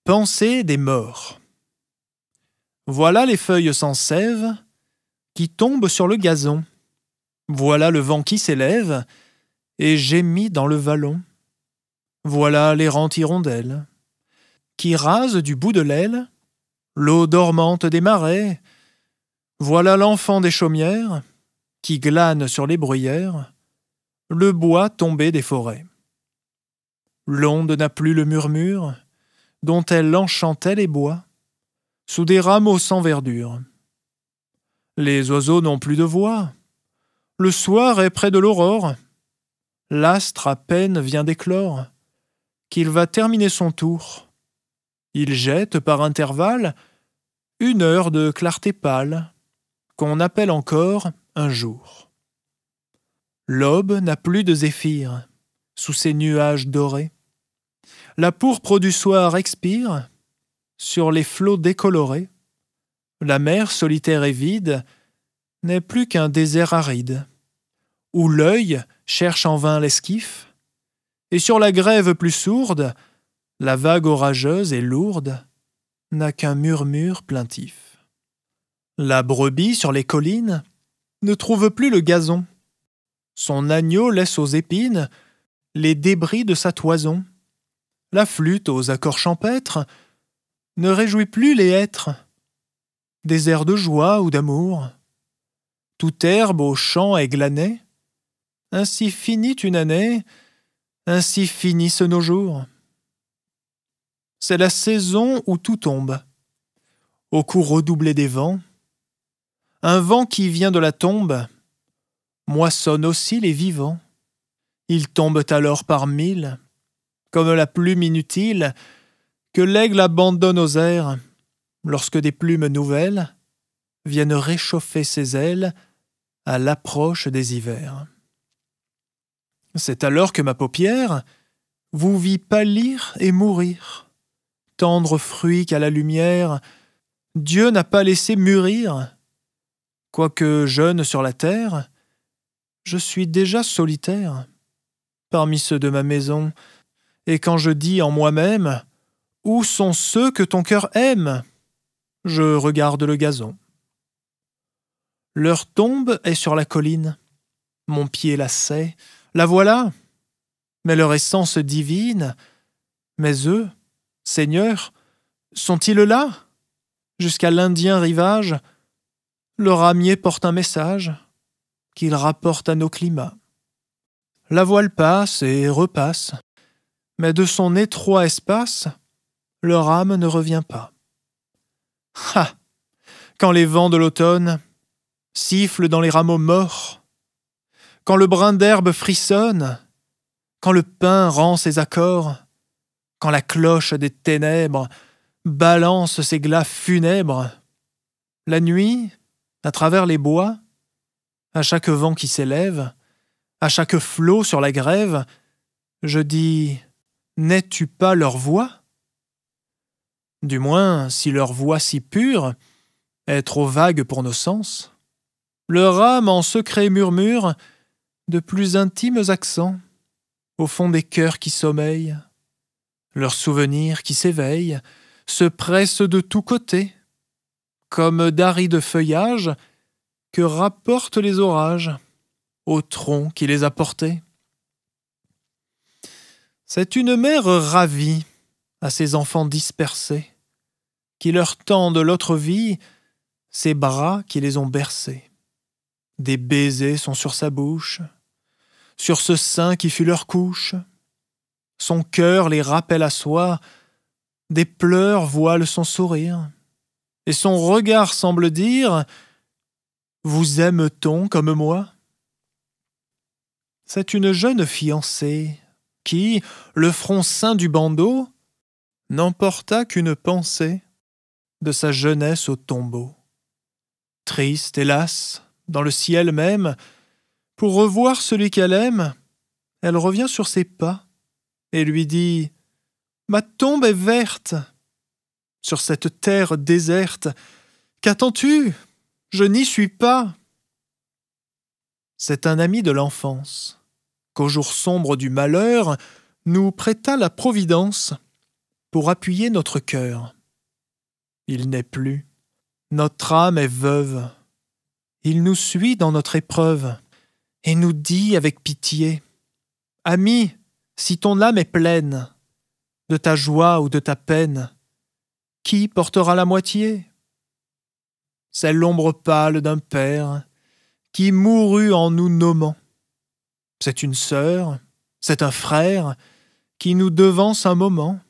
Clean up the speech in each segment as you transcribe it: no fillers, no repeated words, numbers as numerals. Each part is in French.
Pensée des morts. Voilà les feuilles sans sève qui tombent sur le gazon. Voilà le vent qui s'élève et gémit dans le vallon. Voilà l'errante hirondelle qui rase du bout de l'aile l'eau dormante des marais. Voilà l'enfant des chaumières qui glane sur les bruyères le bois tombé des forêts. L'onde n'a plus le murmure dont elle enchantait les bois, sous des rameaux sans verdure. Les oiseaux n'ont plus de voix. Le soir est près de l'aurore. L'astre à peine vient d'éclore, qu'il va terminer son tour. Il jette par intervalle 1 heure de clarté pâle, qu'on appelle encore un jour. L'aube n'a plus de zéphyr, sous ses nuages dorés. La pourpre du soir expire sur les flots décolorés. La mer solitaire et vide n'est plus qu'un désert aride, où l'œil cherche en vain l'esquif, et sur la grève plus sourde, la vague orageuse et lourde n'a qu'un murmure plaintif. La brebis sur les collines ne trouve plus le gazon. Son agneau laisse aux épines les débris de sa toison. La flûte aux accords champêtres ne réjouit plus les hêtres. Des airs de joie ou d'amour, toute herbe au champ est glanée. Ainsi finit une année, ainsi finissent nos jours. C'est la saison où tout tombe, au coup redoublé des vents. Un vent qui vient de la tombe moissonne aussi les vivants. Ils tombent alors par mille, comme la plume inutile que l'aigle abandonne aux airs lorsque des plumes nouvelles viennent réchauffer ses ailes à l'approche des hivers. C'est alors que ma paupière vous vit pâlir et mourir, tendre fruit qu'à la lumière Dieu n'a pas laissé mûrir. Quoique jeune sur la terre, je suis déjà solitaire parmi ceux de ma maison, et quand je dis en moi-même « Où sont ceux que ton cœur aime ?» je regarde le gazon. Leur tombe est sur la colline, mon pied la sait, la voilà, mais leur essence divine, mais eux, Seigneur, sont-ils là? Jusqu'à l'Indien rivage, le ramier porte un message qu'il rapporte à nos climats. La voile passe et repasse, mais de son étroit espace, leur âme ne revient pas. Ah! Quand les vents de l'automne sifflent dans les rameaux morts, quand le brin d'herbe frissonne, quand le pin rend ses accords, quand la cloche des ténèbres balance ses glas funèbres, la nuit, à travers les bois, à chaque vent qui s'élève, à chaque flot sur la grève, je dis « N'es-tu pas leur voix ?» Du moins, si leur voix si pure est trop vague pour nos sens, leur âme en secret murmure de plus intimes accents au fond des cœurs qui sommeillent. Leurs souvenirs qui s'éveillent se pressent de tous côtés, comme d'arides feuillages que rapportent les orages au tronc qui les a portés. C'est une mère ravie à ses enfants dispersés, qui leur tendent l'autre vie, ses bras qui les ont bercés. Des baisers sont sur sa bouche, sur ce sein qui fut leur couche. Son cœur les rappelle à soi, des pleurs voilent son sourire, et son regard semble dire « Vous aime-t-on comme moi ?» C'est une jeune fiancée qui, le front ceint du bandeau, n'emporta qu'une pensée de sa jeunesse au tombeau. Triste, hélas, dans le ciel même, pour revoir celui qu'elle aime, elle revient sur ses pas et lui dit « Ma tombe est verte. Sur cette terre déserte, qu'attends-tu? Je n'y suis pas. » C'est un ami de l'enfance, qu'au jour sombre du malheur nous prêta la Providence pour appuyer notre cœur. Il n'est plus. Notre âme est veuve. Il nous suit dans notre épreuve et nous dit avec pitié, « Ami, si ton âme est pleine de ta joie ou de ta peine, qui portera la moitié? C'est l'ombre pâle d'un père qui mourut en nous nommant. C'est une sœur, c'est un frère qui nous devance un moment,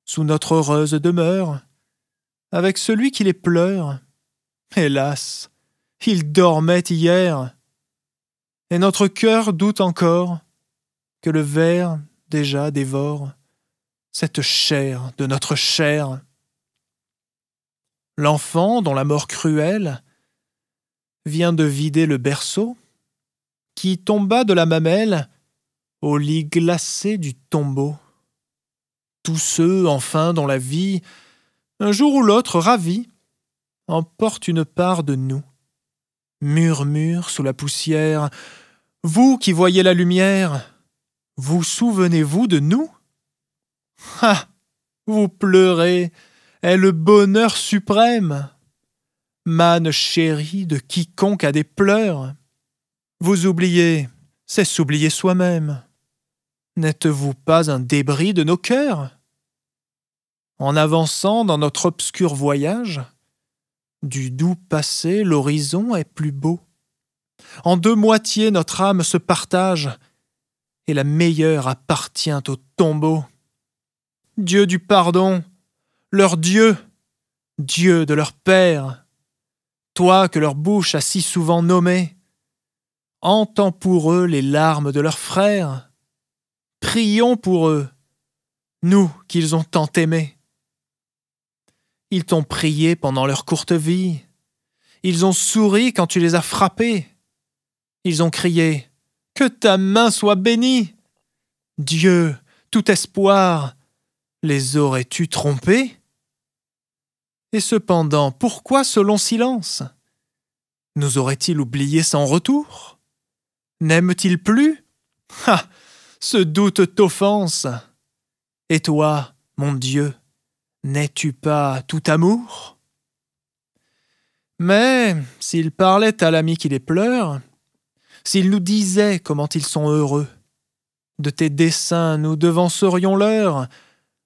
sous notre heureuse demeure, avec celui qui les pleure. Hélas, il dormait hier, et notre cœur doute encore que le ver déjà dévore cette chair de notre chair. L'enfant dont la mort cruelle vient de vider le berceau, qui tomba de la mamelle au lit glacé du tombeau. Tous ceux, enfin, dont la vie, un jour ou l'autre ravie, emporte une part de nous. Murmure sous la poussière, vous qui voyez la lumière, vous souvenez-vous de nous? Ah! Vous pleurez, est le bonheur suprême. Manne chérie de quiconque a des pleurs. Vous oubliez, c'est s'oublier soi-même. N'êtes-vous pas un débris de nos cœurs? En avançant dans notre obscur voyage, du doux passé l'horizon est plus beau. En deux moitiés notre âme se partage, et la meilleure appartient au tombeau. Dieu du pardon, leur Dieu, Dieu de leur Père, toi que leur bouche a si souvent nommé, entends pour eux les larmes de leurs frères. Prions pour eux, nous qu'ils ont tant aimés. Ils t'ont prié pendant leur courte vie, ils ont souri quand tu les as frappés, ils ont crié « Que ta main soit bénie !» Dieu, tout espoir, les aurais-tu trompés? Et cependant, pourquoi ce long silence? Nous aurait-il oubliés sans retour? N'aime-t-il plus? Ah! Ce doute t'offense. Et toi, mon Dieu, n'es-tu pas tout amour? Mais s'il parlait à l'ami qui les pleure, s'il nous disait comment ils sont heureux, de tes desseins nous devancerions l'heure,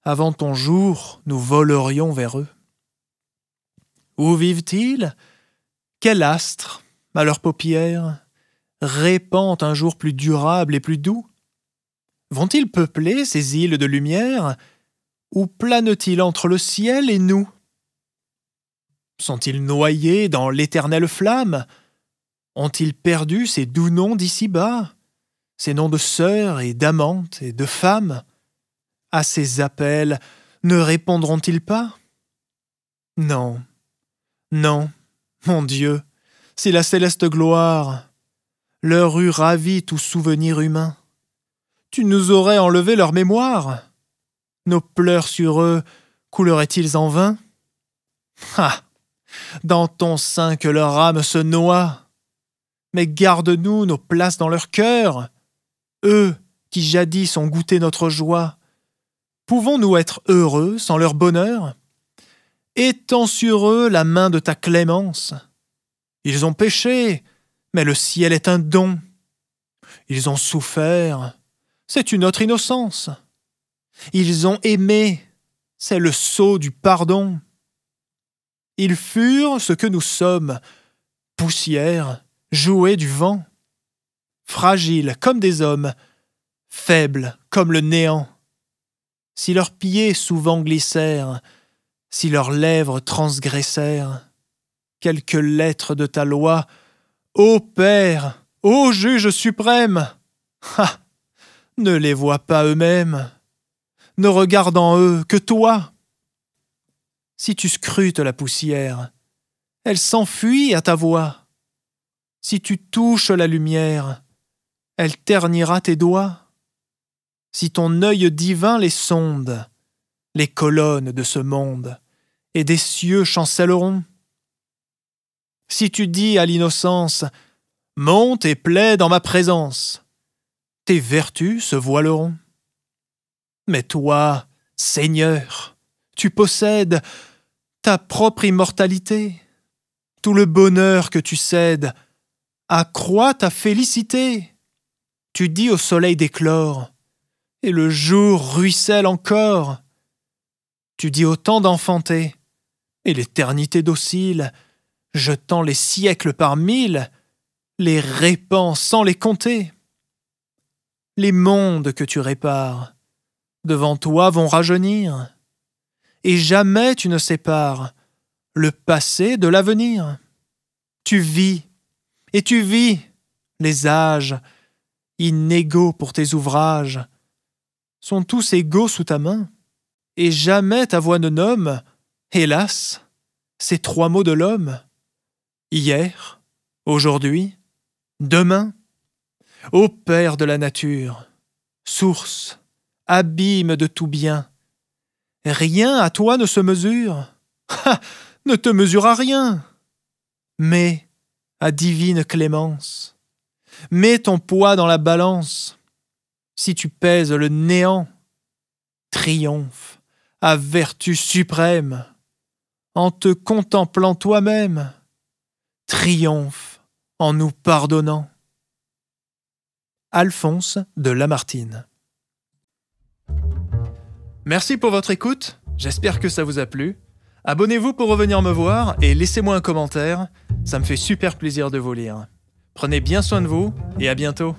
avant ton jour nous volerions vers eux. Où vivent-ils? Quel astre, à leurs paupières, répand un jour plus durable et plus doux? Vont-ils peupler ces îles de lumière, ou planent-ils entre le ciel et nous? Sont-ils noyés dans l'éternelle flamme? Ont-ils perdu ces doux noms d'ici-bas, ces noms de sœurs et d'amantes et de femmes? À ces appels, ne répondront-ils pas? Non, non, mon Dieu, si la céleste gloire leur eût ravi tout souvenir humain, tu nous aurais enlevé leur mémoire. Nos pleurs sur eux couleraient-ils en vain? Ah! Dans ton sein que leur âme se noie. Mais garde-nous nos places dans leur cœur. Eux qui jadis ont goûté notre joie, pouvons-nous être heureux sans leur bonheur? Étends sur eux la main de ta clémence. Ils ont péché, mais le ciel est un don. Ils ont souffert, c'est une autre innocence. Ils ont aimé, c'est le sceau du pardon. Ils furent ce que nous sommes, poussière, jouets du vent, fragiles comme des hommes, faibles comme le néant. Si leurs pieds souvent glissèrent, si leurs lèvres transgressèrent quelques lettres de ta loi, ô Père, ô Juge suprême, ah! Ne les vois pas eux-mêmes, ne regarde en eux que toi. Si tu scrutes la poussière, elle s'enfuit à ta voix. Si tu touches la lumière, elle ternira tes doigts. Si ton œil divin les sonde, les colonnes de ce monde et des cieux chancelleront. Si tu dis à l'innocence, monte et plaide en ma présence, tes vertus se voileront. Mais toi, Seigneur, tu possèdes ta propre immortalité. Tout le bonheur que tu cèdes accroît ta félicité. Tu dis au soleil d'éclore, et le jour ruisselle encore. Tu dis au temps d'enfanter, et l'éternité docile, jetant les siècles par mille, les répand sans les compter. Les mondes que tu répares, devant toi vont rajeunir, et jamais tu ne sépares le passé de l'avenir. Tu vis, et tu vis, les âges, inégaux pour tes ouvrages, sont tous égaux sous ta main, et jamais ta voix ne nomme, hélas, ces trois mots de l'homme, hier, aujourd'hui, demain. Ô Père de la nature, source, abîme de tout bien, rien à toi ne se mesure, ne te mesure à rien, mais à divine clémence, mets ton poids dans la balance, si tu pèses le néant, triomphe à vertu suprême, en te contemplant toi-même, triomphe en nous pardonnant. Alphonse de Lamartine. Merci pour votre écoute, j'espère que ça vous a plu. Abonnez-vous pour revenir me voir et laissez-moi un commentaire, ça me fait super plaisir de vous lire. Prenez bien soin de vous et à bientôt.